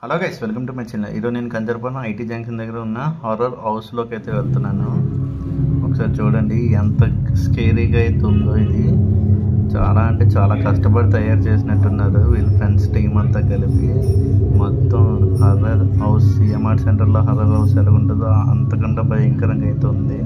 Hello guys, welcome to my channel. ఈరోజు నేను కంజర్పాలెం IT junction దగ్గర ఉన్న హారర్ హౌస్లోకి అయితే వెళ్తున్నాను. ఒకసారి చూడండి ఎంత స్కేరీగా అయితే ఉందో. ఇది చాలా అంటే చాలా కష్టపడి తయారు చేసినట్టున్నారు వీళ్ళ ఫ్రెండ్స్ టీం అంతా కలిపి. మొత్తం హర్రర్ హౌస్ సిఎంఆర్ సెంటర్లో హర్రర్ హౌస్ ఎలా ఉంటుందో అంతకంటే భయంకరంగా అయితే ఉంది.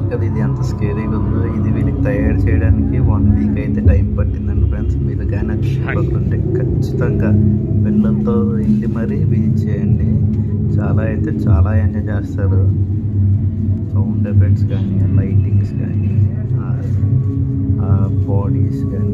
కదా ఇది ఎంత స్కేరీగా ఉందో. ఇది వీళ్ళకి తయారు చేయడానికి 1 వీక్ అయితే టైం పట్టిందండి ఫ్రెండ్స్. మీరు కానీ చూడకుంటే ఖచ్చితంగా పిల్లలతో వెళ్ళి మరీ విజిట్ చేయండి. చాలా ఎంజాయ్ చేస్తారు. సౌండ్ ఎఫెక్ట్స్ కానీ, లైటింగ్స్ కానీ, బాడీస్ కానీ.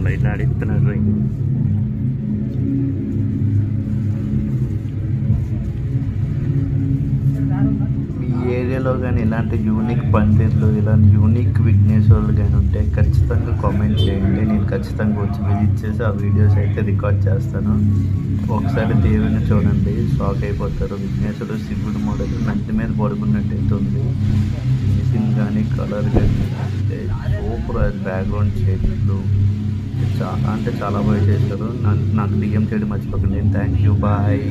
లైట్లు ఆడిస్తున్నారు. ఈ ఏరియాలో కానీ ఇలాంటి యూనిక్ పందిర్లు, ఇలాంటి యూనిక్ విఘ్నేశ్వరులు కానీ ఉంటే ఖచ్చితంగా కామెంట్ చేయండి. నేను ఖచ్చితంగా వచ్చి విజిట్ చేసి ఆ వీడియోస్ అయితే రికార్డ్ చేస్తాను. ఒకసారి దేవుని చూడండి, షాక్ అయిపోతారు. విఘ్నేశ్వరుడు శివుడు మోడల్ నంది మీద పడుకున్నట్టు అయితే ఉంది. ఫినిషింగ్ కానీ, కలర్ కానీ అంటే సూపర్. బ్యాక్గ్రౌండ్ చెట్లు చాలా అంటే చాలా బాగా చేశారు. నాకు డిఎం చేయడం మర్చిపోకండి. Thank you, bye.